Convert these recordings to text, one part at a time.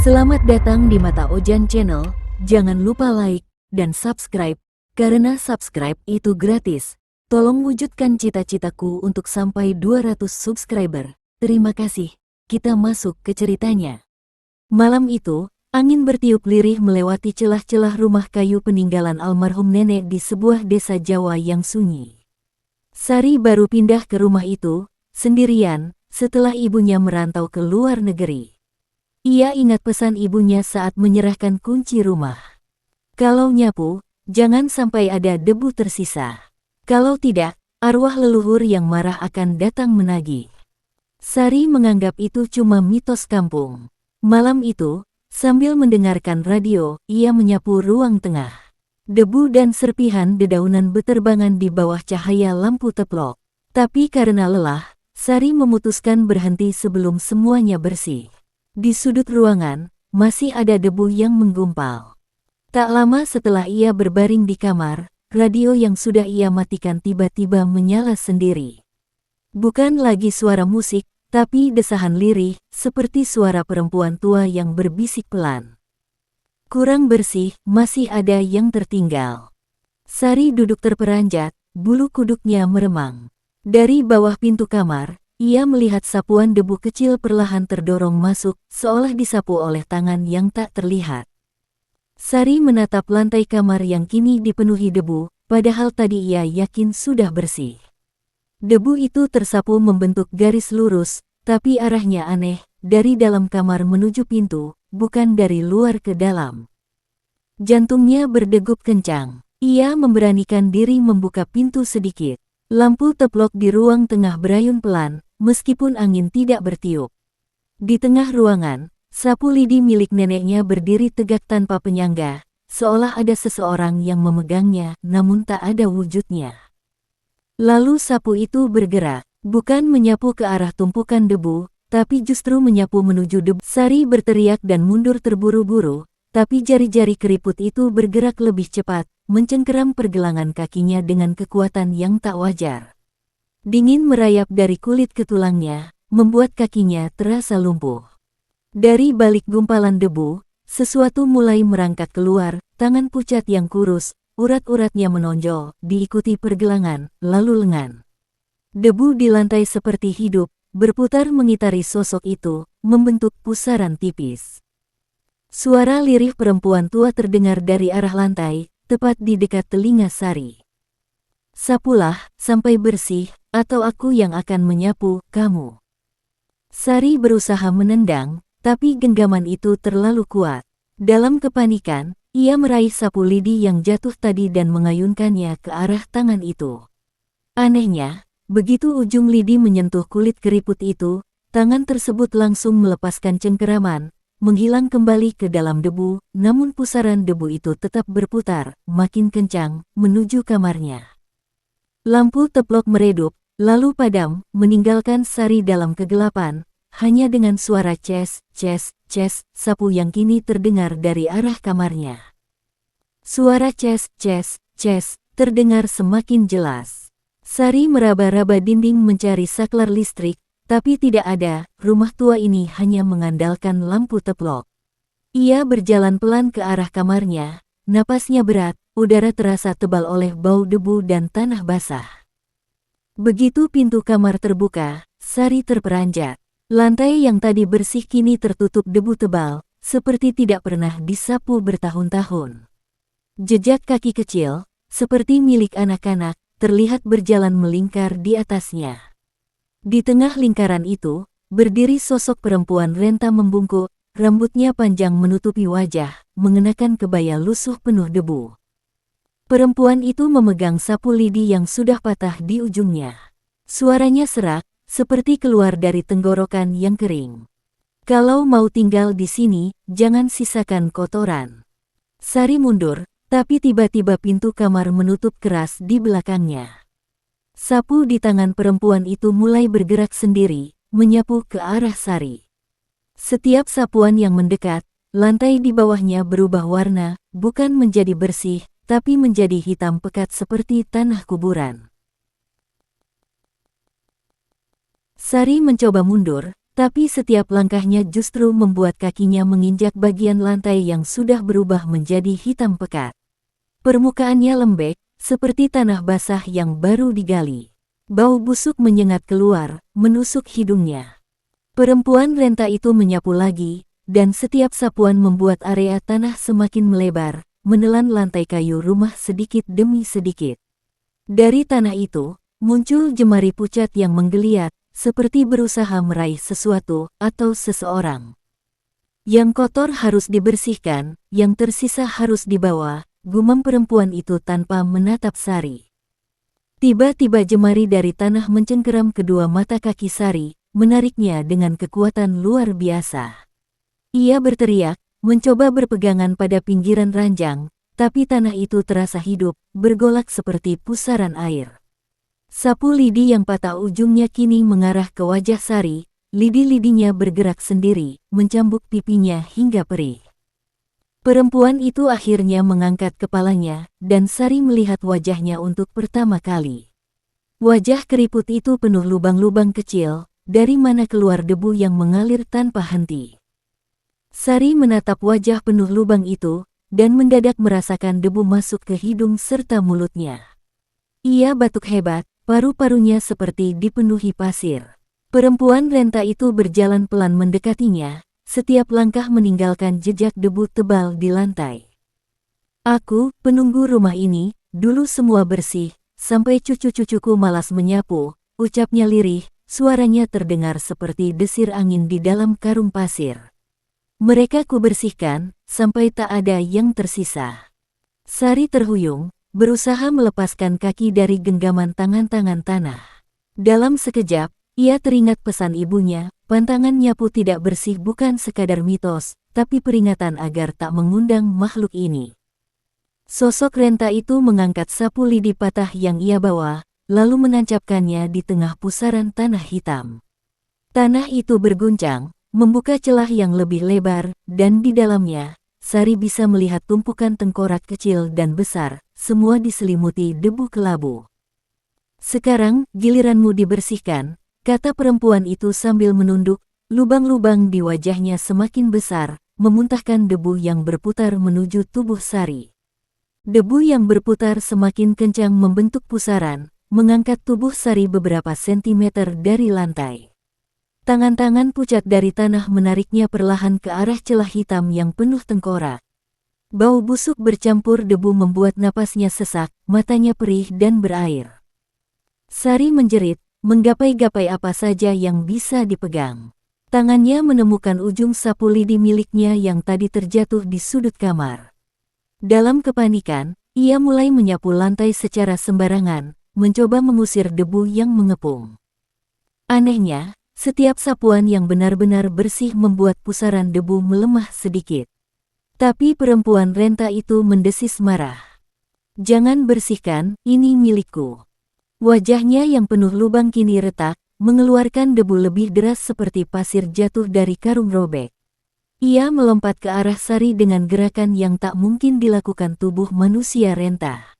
Selamat datang di Mata Ojan Channel, jangan lupa like dan subscribe, karena subscribe itu gratis. Tolong wujudkan cita-citaku untuk sampai 200 subscriber. Terima kasih, kita masuk ke ceritanya. Malam itu, angin bertiup lirih melewati celah-celah rumah kayu peninggalan almarhum nenek di sebuah desa Jawa yang sunyi. Sari baru pindah ke rumah itu, sendirian, setelah ibunya merantau ke luar negeri. Ia ingat pesan ibunya saat menyerahkan kunci rumah. Kalau nyapu, jangan sampai ada debu tersisa. Kalau tidak, arwah leluhur yang marah akan datang menagih. Sari menganggap itu cuma mitos kampung. Malam itu, sambil mendengarkan radio, ia menyapu ruang tengah. Debu dan serpihan dedaunan beterbangan di bawah cahaya lampu teplok. Tapi karena lelah, Sari memutuskan berhenti sebelum semuanya bersih. Di sudut ruangan, masih ada debu yang menggumpal. Tak lama setelah ia berbaring di kamar, radio yang sudah ia matikan tiba-tiba menyala sendiri. Bukan lagi suara musik, tapi desahan lirih, seperti suara perempuan tua yang berbisik pelan. Kurang bersih, masih ada yang tertinggal. Sari duduk terperanjat, bulu kuduknya meremang. Dari bawah pintu kamar, ia melihat sapuan debu kecil perlahan terdorong masuk, seolah disapu oleh tangan yang tak terlihat. Sari menatap lantai kamar yang kini dipenuhi debu, padahal tadi ia yakin sudah bersih. Debu itu tersapu membentuk garis lurus, tapi arahnya aneh, dari dalam kamar menuju pintu, bukan dari luar ke dalam. Jantungnya berdegup kencang. Ia memberanikan diri membuka pintu sedikit. Lampu teplok di ruang tengah berayun pelan, meskipun angin tidak bertiup. Di tengah ruangan, sapu lidi milik neneknya berdiri tegak tanpa penyangga, seolah ada seseorang yang memegangnya, namun tak ada wujudnya. Lalu sapu itu bergerak, bukan menyapu ke arah tumpukan debu, tapi justru menyapu menuju debu. Sari berteriak dan mundur terburu-buru, tapi jari-jari keriput itu bergerak lebih cepat, mencengkeram pergelangan kakinya dengan kekuatan yang tak wajar. Dingin merayap dari kulit ke tulangnya, membuat kakinya terasa lumpuh. Dari balik gumpalan debu, sesuatu mulai merangkak keluar, tangan pucat yang kurus, urat-uratnya menonjol, diikuti pergelangan, lalu lengan. Debu di lantai seperti hidup, berputar mengitari sosok itu, membentuk pusaran tipis. Suara lirih perempuan tua terdengar dari arah lantai, tepat di dekat telinga Sari. "Sapulah, sampai bersih, atau aku yang akan menyapu kamu." Sari berusaha menendang, tapi genggaman itu terlalu kuat. Dalam kepanikan, ia meraih sapu lidi yang jatuh tadi dan mengayunkannya ke arah tangan itu. Anehnya, begitu ujung lidi menyentuh kulit keriput itu, tangan tersebut langsung melepaskan cengkeraman, menghilang kembali ke dalam debu, namun pusaran debu itu tetap berputar, makin kencang, menuju kamarnya. Lampu teplok meredup, lalu padam, meninggalkan Sari dalam kegelapan, hanya dengan suara ces, ces, ces, sapu yang kini terdengar dari arah kamarnya. Suara ces, ces, ces, terdengar semakin jelas. Sari meraba-raba dinding mencari saklar listrik, tapi tidak ada. Rumah tua ini hanya mengandalkan lampu teplok. Ia berjalan pelan ke arah kamarnya, napasnya berat, udara terasa tebal oleh bau debu dan tanah basah. Begitu pintu kamar terbuka, Sari terperanjat. Lantai yang tadi bersih kini tertutup debu tebal, seperti tidak pernah disapu bertahun-tahun. Jejak kaki kecil, seperti milik anak-anak, terlihat berjalan melingkar di atasnya. Di tengah lingkaran itu, berdiri sosok perempuan renta membungkuk, rambutnya panjang menutupi wajah, mengenakan kebaya lusuh penuh debu. Perempuan itu memegang sapu lidi yang sudah patah di ujungnya. Suaranya serak, seperti keluar dari tenggorokan yang kering. "Kalau mau tinggal di sini, jangan sisakan kotoran." Sari mundur, tapi tiba-tiba pintu kamar menutup keras di belakangnya. Sapu di tangan perempuan itu mulai bergerak sendiri, menyapu ke arah Sari. Setiap sapuan yang mendekat, lantai di bawahnya berubah warna, bukan menjadi bersih, tapi menjadi hitam pekat seperti tanah kuburan. Sari mencoba mundur, Tapi setiap langkahnya justru membuat kakinya menginjak bagian lantai yang sudah berubah menjadi hitam pekat. Permukaannya lembek, seperti tanah basah yang baru digali. Bau busuk menyengat keluar, menusuk hidungnya. Perempuan renta itu menyapu lagi, dan setiap sapuan membuat area tanah semakin melebar, menelan lantai kayu rumah sedikit demi sedikit. Dari tanah itu, muncul jemari pucat yang menggeliat, seperti berusaha meraih sesuatu atau seseorang. Yang kotor harus dibersihkan, yang tersisa harus dibawa, gumam perempuan itu tanpa menatap Sari. Tiba-tiba jemari dari tanah mencengkeram kedua mata kaki Sari, menariknya dengan kekuatan luar biasa. Ia berteriak, mencoba berpegangan pada pinggiran ranjang, tapi tanah itu terasa hidup, bergolak seperti pusaran air. Sapu lidi yang patah ujungnya kini mengarah ke wajah Sari, lidi-lidinya bergerak sendiri, mencambuk pipinya hingga perih. Perempuan itu akhirnya mengangkat kepalanya, dan Sari melihat wajahnya untuk pertama kali. Wajah keriput itu penuh lubang-lubang kecil, dari mana keluar debu yang mengalir tanpa henti. Sari menatap wajah penuh lubang itu, dan mendadak merasakan debu masuk ke hidung serta mulutnya. Ia batuk hebat, paru-parunya seperti dipenuhi pasir. Perempuan renta itu berjalan pelan mendekatinya, setiap langkah meninggalkan jejak debu tebal di lantai. Aku, penunggu rumah ini, dulu semua bersih, sampai cucu-cucuku malas menyapu, ucapnya lirih, suaranya terdengar seperti desir angin di dalam karung pasir. Mereka kubersihkan, sampai tak ada yang tersisa. Sari terhuyung, berusaha melepaskan kaki dari genggaman tangan-tangan tanah. Dalam sekejap, ia teringat pesan ibunya, pantangan nyapu tidak bersih bukan sekadar mitos, tapi peringatan agar tak mengundang makhluk ini. Sosok renta itu mengangkat sapu lidi patah yang ia bawa, lalu menancapkannya di tengah pusaran tanah hitam. Tanah itu berguncang, membuka celah yang lebih lebar, dan di dalamnya, Sari bisa melihat tumpukan tengkorak kecil dan besar, semua diselimuti debu kelabu. Sekarang, giliranmu dibersihkan, kata perempuan itu sambil menunduk, lubang-lubang di wajahnya semakin besar, memuntahkan debu yang berputar menuju tubuh Sari. Debu yang berputar semakin kencang membentuk pusaran, mengangkat tubuh Sari beberapa sentimeter dari lantai. Tangan-tangan pucat dari tanah menariknya perlahan ke arah celah hitam yang penuh tengkorak. Bau busuk bercampur debu membuat napasnya sesak, matanya perih dan berair. Sari menjerit, menggapai-gapai apa saja yang bisa dipegang. Tangannya menemukan ujung sapu lidi miliknya yang tadi terjatuh di sudut kamar. Dalam kepanikan, ia mulai menyapu lantai secara sembarangan, mencoba mengusir debu yang mengepung. Anehnya, setiap sapuan yang benar-benar bersih membuat pusaran debu melemah sedikit. Tapi perempuan renta itu mendesis marah. Jangan bersihkan, ini milikku. Wajahnya yang penuh lubang kini retak, mengeluarkan debu lebih deras seperti pasir jatuh dari karung robek. Ia melompat ke arah Sari dengan gerakan yang tak mungkin dilakukan tubuh manusia renta.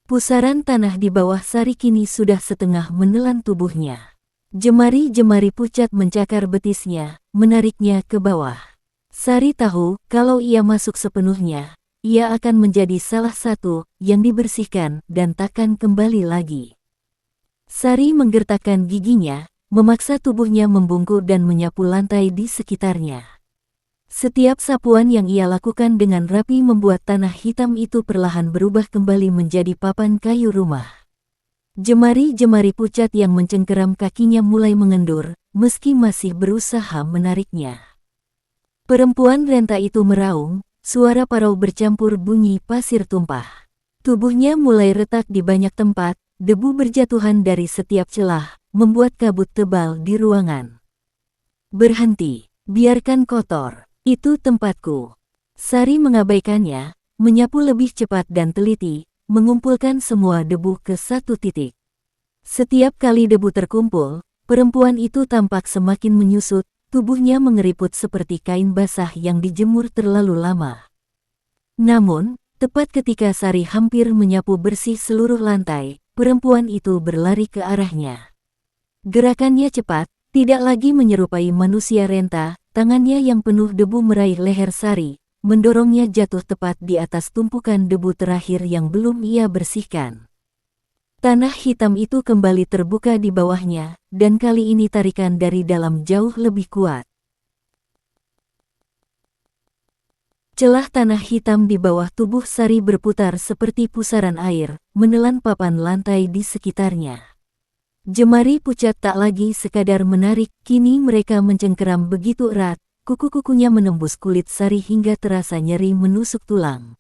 Pusaran tanah di bawah Sari kini sudah setengah menelan tubuhnya. Jemari-jemari pucat mencakar betisnya, menariknya ke bawah. Sari tahu kalau ia masuk sepenuhnya, ia akan menjadi salah satu yang dibersihkan dan takkan kembali lagi. Sari menggertakkan giginya, memaksa tubuhnya membungkuk dan menyapu lantai di sekitarnya. Setiap sapuan yang ia lakukan dengan rapi membuat tanah hitam itu perlahan berubah kembali menjadi papan kayu rumah. Jemari-jemari pucat yang mencengkeram kakinya mulai mengendur, meski masih berusaha menariknya. Perempuan renta itu meraung, suara parau bercampur bunyi pasir tumpah. Tubuhnya mulai retak di banyak tempat, debu berjatuhan dari setiap celah, membuat kabut tebal di ruangan. Berhenti, biarkan kotor, itu tempatku. Sari mengabaikannya, menyapu lebih cepat dan teliti, mengumpulkan semua debu ke satu titik. Setiap kali debu terkumpul, perempuan itu tampak semakin menyusut, tubuhnya mengeriput seperti kain basah yang dijemur terlalu lama. Namun, tepat ketika Sari hampir menyapu bersih seluruh lantai, perempuan itu berlari ke arahnya. Gerakannya cepat, Tidak lagi menyerupai manusia renta, tangannya yang penuh debu meraih leher Sari, mendorongnya jatuh tepat di atas tumpukan debu terakhir yang belum ia bersihkan. Tanah hitam itu kembali terbuka di bawahnya, dan kali ini tarikan dari dalam jauh lebih kuat. Celah tanah hitam di bawah tubuh Sari berputar seperti pusaran air, menelan papan lantai di sekitarnya. Jemari pucat tak lagi sekadar menarik, kini mereka mencengkeram begitu erat, kuku-kukunya menembus kulit Sari hingga terasa nyeri menusuk tulang.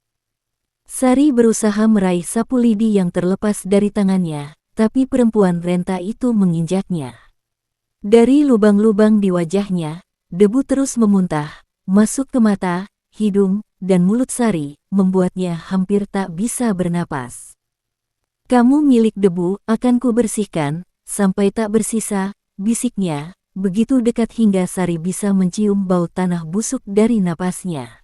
Sari berusaha meraih sapu lidi yang terlepas dari tangannya, tapi perempuan renta itu menginjaknya. Dari lubang-lubang di wajahnya, debu terus memuntah, masuk ke mata, hidung, dan mulut Sari, membuatnya hampir tak bisa bernapas. "Kamu milik debu, akan ku bersihkan, sampai tak bersisa," bisiknya, begitu dekat hingga Sari bisa mencium bau tanah busuk dari napasnya.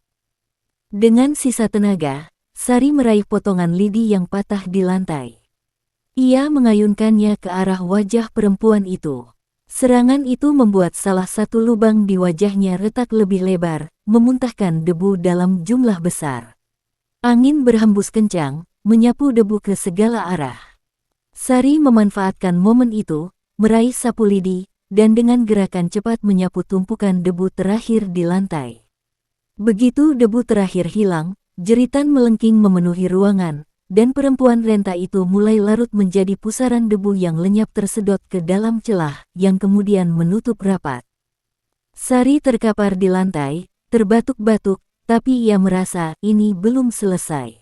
Dengan sisa tenaga, Sari meraih potongan lidi yang patah di lantai. Ia mengayunkannya ke arah wajah perempuan itu. Serangan itu membuat salah satu lubang di wajahnya retak lebih lebar, memuntahkan debu dalam jumlah besar. Angin berhembus kencang, menyapu debu ke segala arah. Sari memanfaatkan momen itu, meraih sapu lidi, dan dengan gerakan cepat menyapu tumpukan debu terakhir di lantai. Begitu debu terakhir hilang, jeritan melengking memenuhi ruangan, dan perempuan renta itu mulai larut menjadi pusaran debu yang lenyap tersedot ke dalam celah, yang kemudian menutup rapat. Sari terkapar di lantai, terbatuk-batuk, tapi ia merasa ini belum selesai.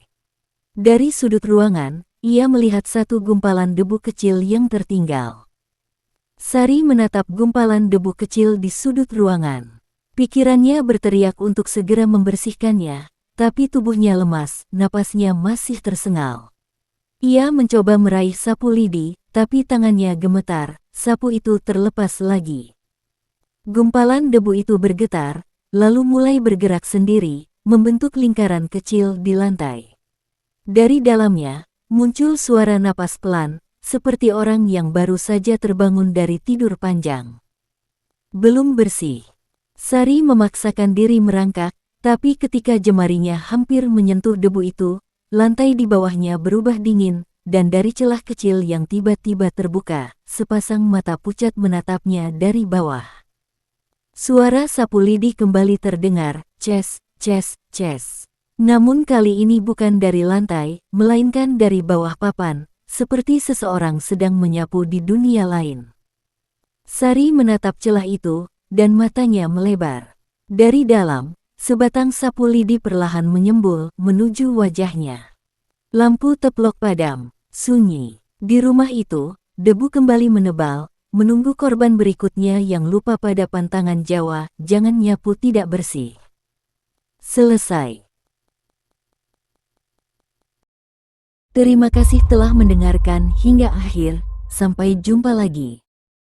Dari sudut ruangan, ia melihat satu gumpalan debu kecil yang tertinggal. Sari menatap gumpalan debu kecil di sudut ruangan. Pikirannya berteriak untuk segera membersihkannya, tapi tubuhnya lemas, napasnya masih tersengal. Ia mencoba meraih sapu lidi, tapi tangannya gemetar, sapu itu terlepas lagi. Gumpalan debu itu bergetar, lalu mulai bergerak sendiri, membentuk lingkaran kecil di lantai. Dari dalamnya, muncul suara napas pelan, seperti orang yang baru saja terbangun dari tidur panjang. Belum bersih. Sari memaksakan diri merangkak, tapi ketika jemarinya hampir menyentuh debu itu, lantai di bawahnya berubah dingin, dan dari celah kecil yang tiba-tiba terbuka, sepasang mata pucat menatapnya dari bawah. Suara sapu lidi kembali terdengar, ces, ces, ces. Namun kali ini bukan dari lantai, melainkan dari bawah papan, seperti seseorang sedang menyapu di dunia lain. Sari menatap celah itu, dan matanya melebar. Dari dalam, sebatang sapu lidi perlahan menyembul menuju wajahnya. Lampu teplok padam, sunyi. Di rumah itu, debu kembali menebal, menunggu korban berikutnya yang lupa pada pantangan Jawa, jangan nyapu tidak bersih. Selesai. Terima kasih telah mendengarkan hingga akhir, sampai jumpa lagi.